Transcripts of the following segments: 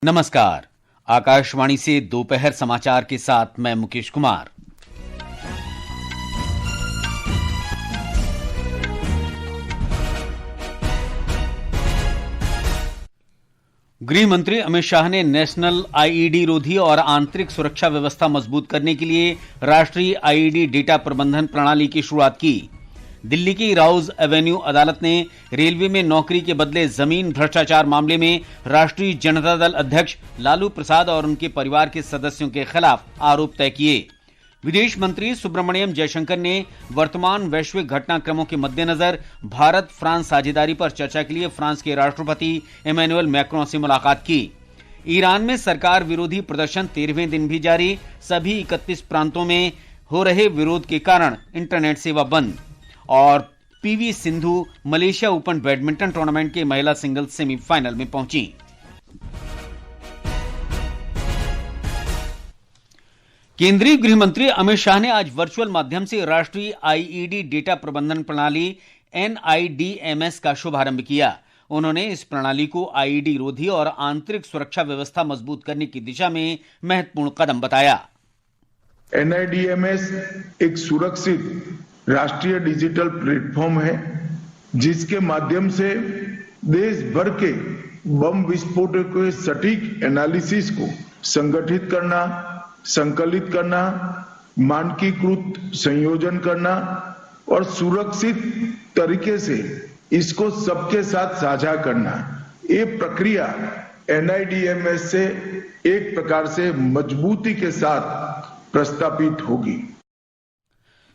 नमस्कार। आकाशवाणी से दोपहर समाचार के साथ मैं मुकेश कुमार। गृह मंत्री अमित शाह ने नेशनल आईईडी रोधी और आंतरिक सुरक्षा व्यवस्था मजबूत करने के लिए राष्ट्रीय आईईडी डेटा प्रबंधन प्रणाली की शुरुआत की। दिल्ली की राउज एवेन्यू अदालत ने रेलवे में नौकरी के बदले जमीन भ्रष्टाचार मामले में राष्ट्रीय जनता दल अध्यक्ष लालू प्रसाद और उनके परिवार के सदस्यों के खिलाफ आरोप तय किए। विदेश मंत्री सुब्रमण्यम जयशंकर ने वर्तमान वैश्विक घटनाक्रमों के मद्देनजर भारत फ्रांस साझेदारी पर चर्चा के लिए फ्रांस के राष्ट्रपति इमैनुअल मैक्रों से मुलाकात की। ईरान में सरकार विरोधी प्रदर्शन 13वें दिन भी जारी। सभी 31 प्रांतों में हो रहे विरोध के कारण इंटरनेट सेवा बंद। और PV Sindhu Malaysia open badminton tournament के महिला सिंगल्स सेमीफाइनल में पहुंची। केंद्रीय गृह मंत्री अमित शाह ने आज वर्चुअल माध्यम से राष्ट्रीय आईईडी डेटा प्रबंधन प्रणाली एनआईडीएमएस का शुभारंभ किया। उन्होंने इस प्रणाली को आईईडी रोधी और आंतरिक सुरक्षा व्यवस्था मजबूत करने की दिशा में महत्वपूर्ण कदम बताया। एनआईडीएमएस एक सुरक्षित राष्ट्रीय डिजिटल प्लेटफॉर्म है जिसके माध्यम से देश भर के बम विस्फोटों के सटीक एनालिसिस को संगठित करना, संकलित करना, मानकीकृत संयोजन करना और सुरक्षित तरीके से इसको सबके साथ साझा करना। ये प्रक्रिया एनआईडीएमएस से एक प्रकार से मजबूती के साथ प्रस्तापित होगी।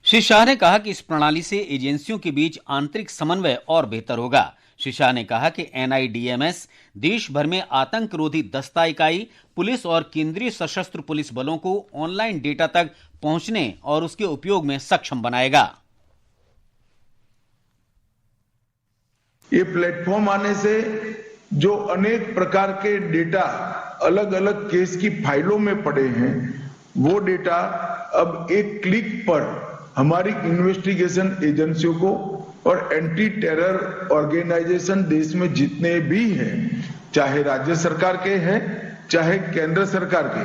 श्री शाह ने कहा कि इस प्रणाली से एजेंसियों के बीच आंतरिक समन्वय और बेहतर होगा। श्री शाह ने कहा कि एनआईडीएमएस देश भर में आतंक रोधी दस्ता इकाई, पुलिस और केंद्रीय सशस्त्र पुलिस बलों को ऑनलाइन डेटा तक पहुंचने और उसके उपयोग में सक्षम बनाएगा। ये प्लेटफॉर्म आने से जो अनेक प्रकार के डेटा अलग अलग केस की फाइलों में पड़े हैं, वो डेटा अब एक क्लिक पर हमारी इन्वेस्टिगेशन एजेंसियों को और एंटी टेरर ऑर्गेनाइजेशन देश में जितने भी हैं, चाहे राज्य सरकार के हैं चाहे केंद्र सरकार के,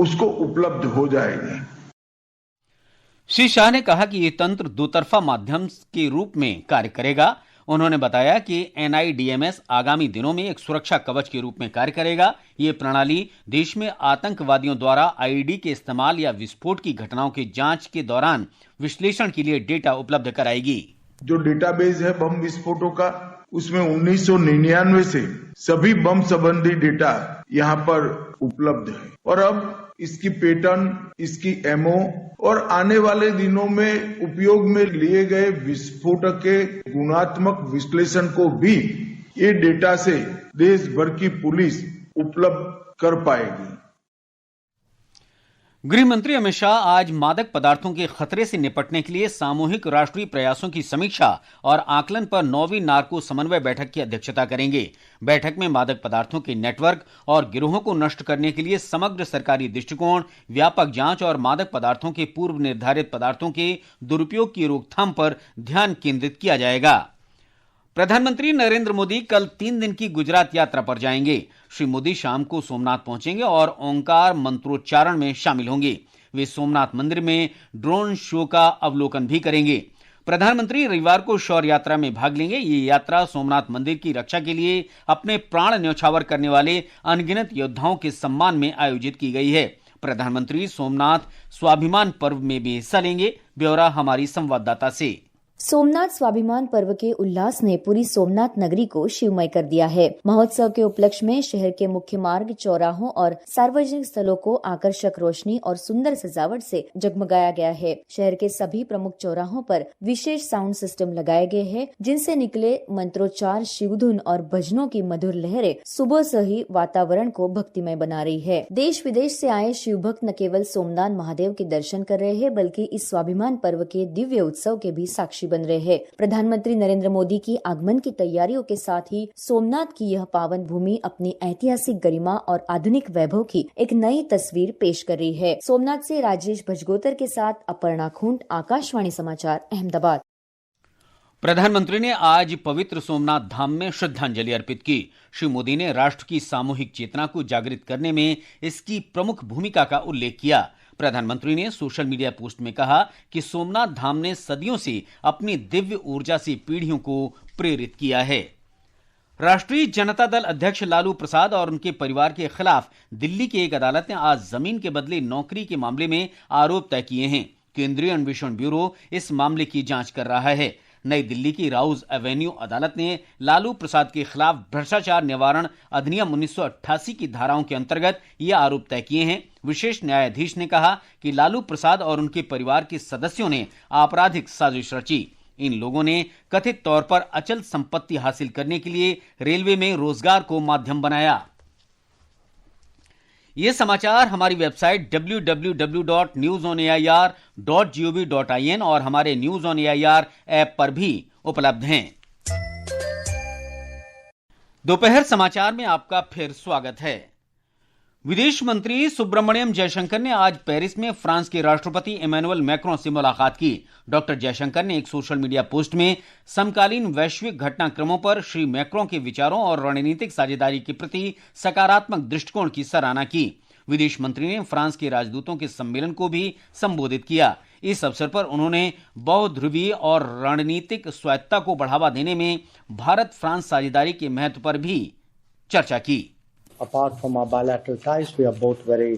उसको उपलब्ध हो जाएंगे। श्री शाह ने कहा कि ये तंत्र दोतरफा माध्यम के रूप में कार्य करेगा। उन्होंने बताया कि एनआईडीएमएस आगामी दिनों में एक सुरक्षा कवच के रूप में कार्य करेगा। ये प्रणाली देश में आतंकवादियों द्वारा आईईडी के इस्तेमाल या विस्फोट की घटनाओं की जांच के दौरान विश्लेषण के लिए डेटा उपलब्ध कराएगी। जो डेटाबेस है बम विस्फोटों का, उसमें 1999 से सभी बम संबंधी डेटा यहाँ पर उपलब्ध है और अब इसकी पैटर्न, इसकी एमओ और आने वाले दिनों में उपयोग में लिए गए विस्फोटक के गुणात्मक विश्लेषण को भी ये डेटा से देश भर की पुलिस उपलब्ध कर पाएगी। गृह मंत्री अमित शाह आज मादक पदार्थों के खतरे से निपटने के लिए सामूहिक राष्ट्रीय प्रयासों की समीक्षा और आकलन पर 9वीं नार्को समन्वय बैठक की अध्यक्षता करेंगे। बैठक में मादक पदार्थों के नेटवर्क और गिरोहों को नष्ट करने के लिए समग्र सरकारी दृष्टिकोण, व्यापक जांच और मादक पदार्थों के पूर्व निर्धारित पदार्थों के दुरुपयोग की रोकथाम पर ध्यान केंद्रित किया जाएगा। प्रधानमंत्री नरेंद्र मोदी कल 3 दिन की गुजरात यात्रा पर जाएंगे। श्री मोदी शाम को सोमनाथ पहुंचेंगे और ओंकार मंत्रोच्चारण में शामिल होंगे। वे सोमनाथ मंदिर में ड्रोन शो का अवलोकन भी करेंगे। प्रधानमंत्री रविवार को शौर्य यात्रा में भाग लेंगे। ये यात्रा सोमनाथ मंदिर की रक्षा के लिए अपने प्राण न्यौछावर करने वाले अनगिनत योद्धाओं के सम्मान में आयोजित की गई है। प्रधानमंत्री सोमनाथ स्वाभिमान पर्व में भी हिस्सा लेंगे। ब्यौरा हमारी संवाददाता से। सोमनाथ स्वाभिमान पर्व के उल्लास ने पूरी सोमनाथ नगरी को शिवमय कर दिया है। महोत्सव के उपलक्ष्य में शहर के मुख्य मार्ग, चौराहों और सार्वजनिक स्थलों को आकर्षक रोशनी और सुंदर सजावट से जगमगाया गया है। शहर के सभी प्रमुख चौराहों पर विशेष साउंड सिस्टम लगाए गए हैं, जिनसे निकले मंत्रोच्चार, शिवधुन और भजनों की मधुर लहरें सुबह से ही वातावरण को भक्तिमय बना रही है। देश विदेश से आए शिव भक्त न केवल सोमनाथ महादेव के दर्शन कर रहे हैं, बल्कि इस स्वाभिमान पर्व के दिव्य उत्सव के भी साक्षी बन रहे हैं। प्रधानमंत्री नरेंद्र मोदी की आगमन की तैयारियों के साथ ही सोमनाथ की यह पावन भूमि अपनी ऐतिहासिक गरिमा और आधुनिक वैभव की एक नई तस्वीर पेश कर रही है। सोमनाथ से राजेश भजगोतर के साथ अपर्णा खुंट, आकाशवाणी समाचार, अहमदाबाद। प्रधानमंत्री ने आज पवित्र सोमनाथ धाम में श्रद्धांजलि अर्पित की। श्री मोदी ने राष्ट्र की सामूहिक चेतना को जागृत करने में इसकी प्रमुख भूमिका का उल्लेख किया। प्रधानमंत्री ने सोशल मीडिया पोस्ट में कहा कि सोमनाथ धाम ने सदियों से अपनी दिव्य ऊर्जा से पीढ़ियों को प्रेरित किया है। राष्ट्रीय जनता दल अध्यक्ष लालू प्रसाद और उनके परिवार के खिलाफ दिल्ली की एक अदालत ने आज जमीन के बदले नौकरी के मामले में आरोप तय किए हैं। केंद्रीय अन्वेषण ब्यूरो इस मामले की जांच कर रहा है। नई दिल्ली की राउज एवेन्यू अदालत ने लालू प्रसाद के खिलाफ भ्रष्टाचार निवारण अधिनियम 1988 की धाराओं के अंतर्गत ये आरोप तय किए हैं। विशेष न्यायाधीश ने कहा कि लालू प्रसाद और उनके परिवार के सदस्यों ने आपराधिक साजिश रची। इन लोगों ने कथित तौर पर अचल संपत्ति हासिल करने के लिए रेलवे में रोजगार को माध्यम बनाया। ये समाचार हमारी वेबसाइट www.newsonair.gov.in और हमारे न्यूज ऑन एआईआर ऐप पर भी उपलब्ध हैं। दोपहर समाचार में आपका फिर स्वागत है। विदेश मंत्री सुब्रमण्यम जयशंकर ने आज पेरिस में फ्रांस के राष्ट्रपति इमैनुअल मैक्रों से मुलाकात की। डॉक्टर जयशंकर ने एक सोशल मीडिया पोस्ट में समकालीन वैश्विक घटनाक्रमों पर श्री मैक्रों के विचारों और रणनीतिक साझेदारी के प्रति सकारात्मक दृष्टिकोण की सराहना की। विदेश मंत्री ने फ्रांस के राजदूतों के सम्मेलन को भी संबोधित किया। इस अवसर पर उन्होंने बहुध्रुवीय और रणनीतिक स्वायत्तता को बढ़ावा देने में भारत फ्रांस साझेदारी के महत्व पर भी चर्चा की।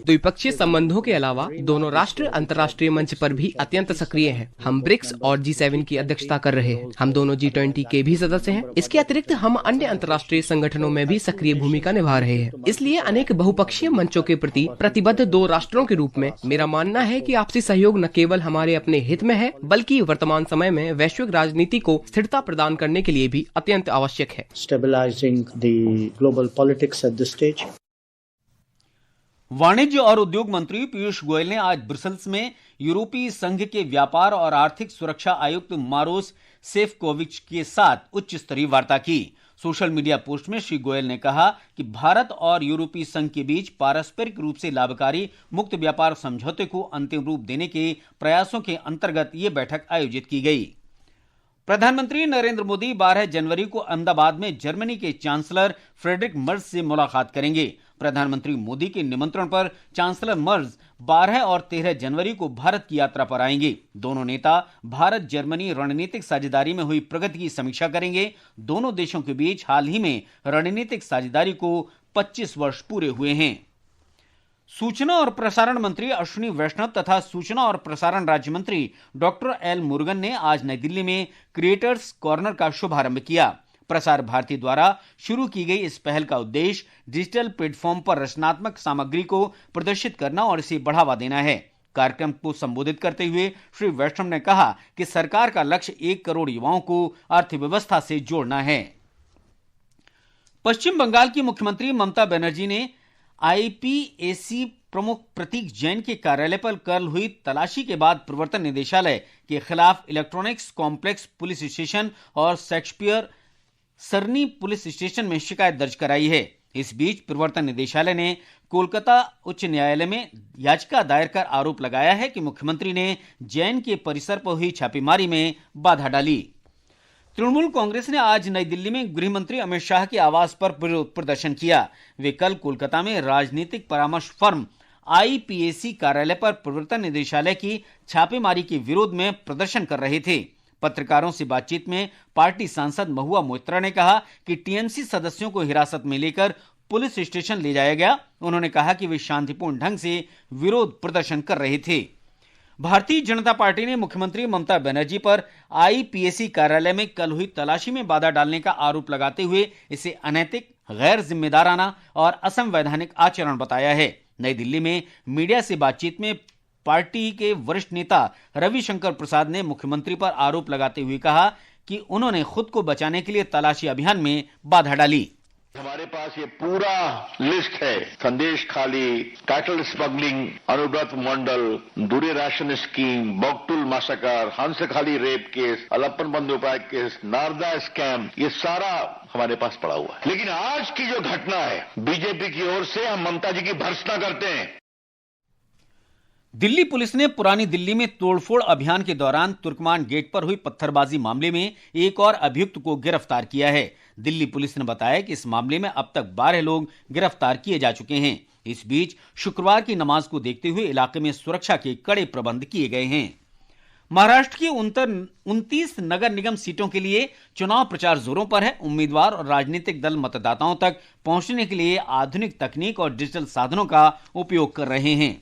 द्विपक्षीय संबंधों के अलावा दोनों राष्ट्र अंतर्राष्ट्रीय मंच पर भी अत्यंत सक्रिय हैं। हम ब्रिक्स और G7 की अध्यक्षता कर रहे हैं। हम दोनों G20 के भी सदस्य हैं। इसके अतिरिक्त हम अन्य अंतर्राष्ट्रीय संगठनों में भी सक्रिय भूमिका निभा रहे हैं। इसलिए अनेक बहुपक्षीय मंचों के प्रति प्रतिबद्ध दो राष्ट्रों के रूप में मेरा मानना है कि आपसी सहयोग न केवल हमारे अपने हित में है, बल्कि वर्तमान समय में वैश्विक राजनीति को स्थिरता प्रदान करने के लिए भी अत्यंत आवश्यक है। Stabilizing the global politics at this stage. वाणिज्य और उद्योग मंत्री पीयूष गोयल ने आज ब्रुसेल्स में यूरोपीय संघ के व्यापार और आर्थिक सुरक्षा आयुक्त मारोस सेफकोविच के साथ उच्च स्तरीय वार्ता की। सोशल मीडिया पोस्ट में श्री गोयल ने कहा कि भारत और यूरोपीय संघ के बीच पारस्परिक रूप से लाभकारी मुक्त व्यापार समझौते को अंतिम रूप देने के प्रयासों के अंतर्गत ये बैठक आयोजित की गई। प्रधानमंत्री नरेंद्र मोदी 12 जनवरी को अहमदाबाद में जर्मनी के चांसलर फ्रेडरिक मर्ज से मुलाकात करेंगे। प्रधानमंत्री मोदी के निमंत्रण पर चांसलर मर्ज 12 और 13 जनवरी को भारत की यात्रा पर आएंगे। दोनों नेता भारत जर्मनी रणनीतिक साझेदारी में हुई प्रगति की समीक्षा करेंगे। दोनों देशों के बीच हाल ही में रणनीतिक साझेदारी को 25 वर्ष पूरे हुए हैं। सूचना और प्रसारण मंत्री अश्विनी वैष्णव तथा सूचना और प्रसारण राज्य मंत्री डॉक्टर एल मुरुगन ने आज नई दिल्ली में क्रिएटर्स कॉर्नर का शुभारंभ किया। प्रसार भारती द्वारा शुरू की गई इस पहल का उद्देश्य डिजिटल प्लेटफॉर्म पर रचनात्मक सामग्री को प्रदर्शित करना और इसे बढ़ावा देना है। कार्यक्रम को संबोधित करते हुए श्री वैष्णव ने कहा कि सरकार का लक्ष्य 1 करोड़ युवाओं को अर्थव्यवस्था से जोड़ना है। पश्चिम बंगाल की मुख्यमंत्री ममता बनर्जी ने आईपीएसी प्रमुख प्रतीक जैन के कार्यालय पर कल हुई तलाशी के बाद प्रवर्तन निदेशालय के खिलाफ इलेक्ट्रॉनिक्स कॉम्प्लेक्स पुलिस स्टेशन और शेक्सपियर सरनी पुलिस स्टेशन में शिकायत दर्ज कराई है। इस बीच प्रवर्तन निदेशालय ने कोलकाता उच्च न्यायालय में याचिका दायर कर आरोप लगाया है कि मुख्यमंत्री ने जैन के परिसर पर हुई छापेमारी में बाधा डाली। तृणमूल कांग्रेस ने आज नई दिल्ली में गृह मंत्री अमित शाह के आवास पर विरोध प्रदर्शन किया। वे कल कोलकाता में राजनीतिक परामर्श फर्म आईपीएसी कार्यालय पर प्रवर्तन निदेशालय की छापेमारी के विरोध में प्रदर्शन कर रहे थे। पत्रकारों से बातचीत में पार्टी सांसद महुआ मोइत्रा ने कहा कि टीएमसी सदस्यों को हिरासत में लेकर पुलिस स्टेशन ले जाया गया। उन्होंने कहा कि वे शांतिपूर्ण ढंग से विरोध प्रदर्शन कर रहे थे। भारतीय जनता पार्टी ने मुख्यमंत्री ममता बनर्जी पर आईपीएसी कार्यालय में कल हुई तलाशी में बाधा डालने का आरोप लगाते हुए इसे अनैतिक, गैर जिम्मेदाराना और असंवैधानिक आचरण बताया है। नई दिल्ली में मीडिया से बातचीत में पार्टी के वरिष्ठ नेता रविशंकर प्रसाद ने मुख्यमंत्री पर आरोप लगाते हुए कहा कि उन्होंने खुद को बचाने के लिए तलाशी अभियान में बाधा डाली। हमारे पास ये पूरा लिस्ट है। संदेश खाली, कैटल स्मगलिंग, अनुव्रत मंडल, दूरी ration scheme, Bogtui massacre, Hanskhali rape case, Alapan Bandyopadhyay case, Narada scam, ये सारा हमारे पास पड़ा हुआ है। लेकिन आज की जो घटना है, बीजेपी की ओर से हम ममता जी की भर्त्सना करते हैं। दिल्ली पुलिस ने पुरानी दिल्ली में तोड़फोड़ अभियान के दौरान तुर्कमान गेट पर हुई पत्थरबाजी मामले में एक और अभियुक्त को गिरफ्तार किया है। दिल्ली पुलिस ने बताया कि इस मामले में अब तक 12 लोग गिरफ्तार किए जा चुके हैं। इस बीच शुक्रवार की नमाज को देखते हुए इलाके में सुरक्षा के कड़े प्रबंध किए गए हैं। महाराष्ट्र की 29 नगर निगम सीटों के लिए चुनाव प्रचार जोरों पर है। उम्मीदवार और राजनीतिक दल मतदाताओं तक पहुंचने के लिए आधुनिक तकनीक और डिजिटल साधनों का उपयोग कर रहे हैं।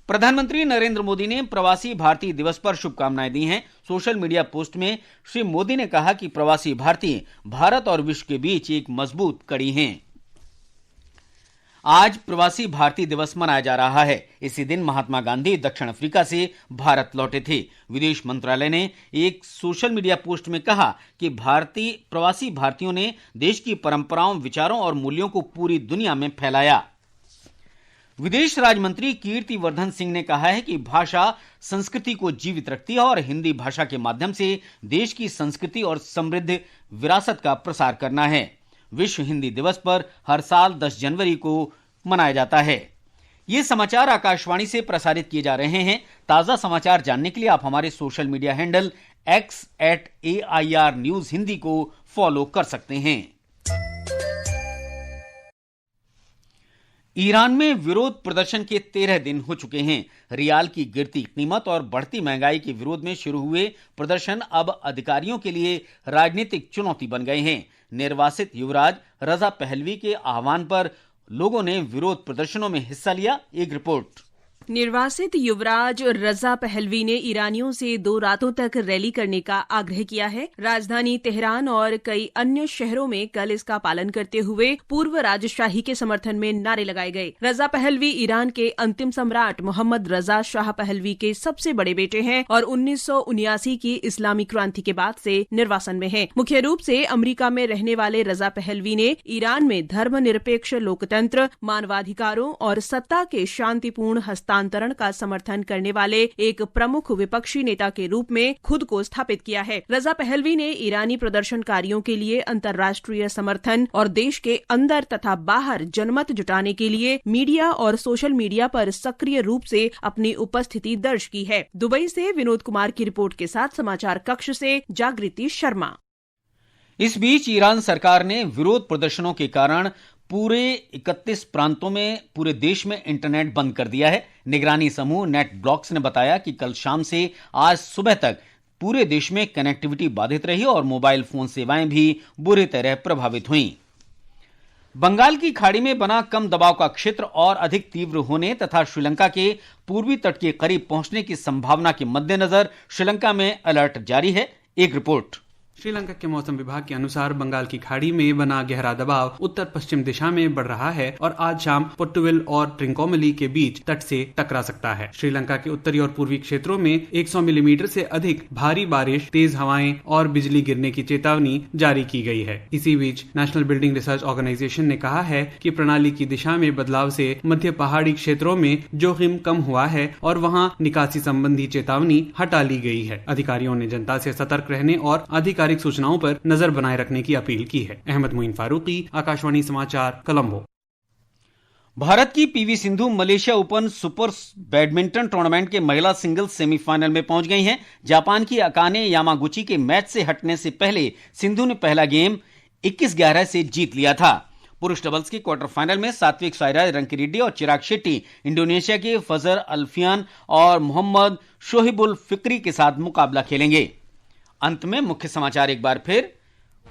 प्रधानमंत्री नरेंद्र मोदी ने प्रवासी भारतीय दिवस पर शुभकामनाएं दी हैं। सोशल मीडिया पोस्ट में श्री मोदी ने कहा कि प्रवासी भारतीय भारत और विश्व के बीच एक मजबूत कड़ी हैं। आज प्रवासी भारतीय दिवस मनाया जा रहा है। इसी दिन महात्मा गांधी दक्षिण अफ्रीका से भारत लौटे थे। विदेश मंत्रालय ने एक सोशल मीडिया पोस्ट में कहा कि प्रवासी भारतीयों ने देश की परंपराओं, विचारों और मूल्यों को पूरी दुनिया में फैलाया। विदेश राज्य मंत्री कीर्ति वर्धन सिंह ने कहा है कि भाषा संस्कृति को जीवित रखती है और हिंदी भाषा के माध्यम से देश की संस्कृति और समृद्ध विरासत का प्रसार करना है। विश्व हिंदी दिवस पर हर साल 10 जनवरी को मनाया जाता है। ये समाचार आकाशवाणी से प्रसारित किए जा रहे हैं। ताजा समाचार जानने के लिए आप हमारे social media handle x@AIR news Hindi को फॉलो कर सकते हैं। ईरान में विरोध प्रदर्शन के 13 दिन हो चुके हैं। रियाल की गिरती कीमत और बढ़ती महंगाई के विरोध में शुरू हुए प्रदर्शन अब अधिकारियों के लिए राजनीतिक चुनौती बन गए हैं। निर्वासित युवराज रजा पहलवी के आह्वान पर लोगों ने विरोध प्रदर्शनों में हिस्सा लिया। एक रिपोर्ट। निर्वासित युवराज रजा पहलवी ने ईरानियों से 2 रातों तक रैली करने का आग्रह किया है। राजधानी तेहरान और कई अन्य शहरों में कल इसका पालन करते हुए पूर्व राजशाही के समर्थन में नारे लगाए गए। रजा पहलवी ईरान के अंतिम सम्राट मोहम्मद रजा शाह पहलवी के सबसे बड़े बेटे हैं और 1979 की इस्लामी क्रांति के बाद से निर्वासन में हैं। मुख्य रूप से अमेरिका में रहने वाले रजा पहलवी ने ईरान में धर्मनिरपेक्ष लोकतंत्र, मानवाधिकारों और सत्ता के शांतिपूर्ण हस्तांतरण का समर्थन करने वाले एक प्रमुख विपक्षी नेता के रूप में खुद को स्थापित किया है। रजा पहलवी ने ईरानी प्रदर्शनकारियों के लिए अंतर्राष्ट्रीय समर्थन और देश के अंदर तथा बाहर जनमत जुटाने के लिए मीडिया और सोशल मीडिया पर सक्रिय रूप से अपनी उपस्थिति दर्ज की है। दुबई से विनोद कुमार की रिपोर्ट के साथ समाचार कक्ष से जागृति शर्मा। इस बीच ईरान सरकार ने विरोध प्रदर्शनों के कारण पूरे 31 प्रांतों में पूरे देश में इंटरनेट बंद कर दिया है। निगरानी समूह नेट ब्लॉक्स ने बताया कि कल शाम से आज सुबह तक पूरे देश में कनेक्टिविटी बाधित रही और मोबाइल फोन सेवाएं भी बुरी तरह प्रभावित हुईं। बंगाल की खाड़ी में बना कम दबाव का क्षेत्र और अधिक तीव्र होने तथा श्रीलंका के पूर्वी तट के करीब पहुंचने की संभावना के मद्देनजर श्रीलंका में अलर्ट जारी है। एक रिपोर्ट। श्रीलंका के मौसम विभाग के अनुसार बंगाल की खाड़ी में बना गहरा दबाव उत्तर पश्चिम दिशा में बढ़ रहा है और आज शाम पोर्टुवेल और ट्रिंकोमली के बीच तट से टकरा सकता है। श्रीलंका के उत्तरी और पूर्वी क्षेत्रों में 100 मिलीमीटर से अधिक भारी बारिश, तेज हवाएं और बिजली गिरने की चेतावनी जारी की गई है। इसी बीच नेशनल बिल्डिंग रिसर्च ऑर्गेनाइजेशन ने कहा है कि प्रणाली की दिशा में बदलाव से मध्य पहाड़ी क्षेत्रों में जोखिम कम हुआ है और वहाँ निकासी संबंधी चेतावनी हटा ली गई है। अधिकारियों ने जनता से सतर्क रहने और आधिकारिक सूचनाओं पर नजर बनाए रखने की अपील की है। अहमद मोइन फारूकी, आकाशवाणी समाचार, कोलंबो। भारत की PV Sindhu Malaysia open super badminton tournament के महिला सिंगल्स सेमीफाइनल में पहुंच गई हैं। जापान की अकाने यामागुची के मैच से हटने से पहले सिंधु ने पहला गेम 21-11 से जीत लिया था। पुरुष डबल्स के क्वार्टर फाइनल में सात्विक साईराज रंकीरेड्डी और चिराग शेट्टी इंडोनेशिया के फजर अल्फियान और मोहम्मद शोहिबुल फिक्री के साथ मुकाबला खेलेंगे। अंत में मुख्य समाचार एक बार फिर।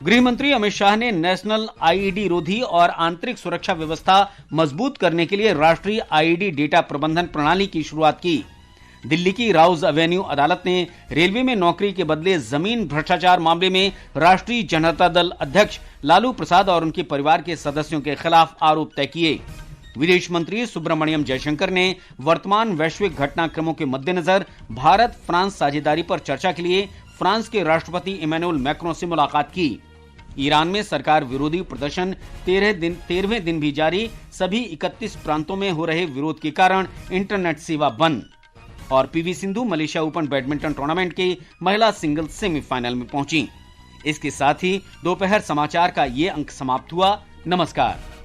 गृह मंत्री अमित शाह ने नेशनल आईईडी रोधी और आंतरिक सुरक्षा व्यवस्था मजबूत करने के लिए राष्ट्रीय आईईडी डेटा प्रबंधन प्रणाली की शुरुआत की। दिल्ली की राउज एवेन्यू अदालत ने रेलवे में नौकरी के बदले जमीन भ्रष्टाचार मामले में राष्ट्रीय जनता दल अध्यक्ष लालू प्रसाद और उनके परिवार के सदस्यों के खिलाफ आरोप तय किए। विदेश मंत्री सुब्रमण्यम जयशंकर ने वर्तमान वैश्विक घटनाक्रमों के मद्देनजर भारत फ्रांस साझेदारी पर चर्चा के लिए फ्रांस के राष्ट्रपति इमैनुअल मैक्रों से मुलाकात की। ईरान में सरकार विरोधी प्रदर्शन 13वें दिन भी जारी। सभी 31 प्रांतों में हो रहे विरोध के कारण इंटरनेट सेवा बंद। और PV Sindhu Malaysia open badminton tournament के महिला सिंगल्स सेमीफाइनल में पहुंची। इसके साथ ही दोपहर समाचार का ये अंक समाप्त हुआ। नमस्कार।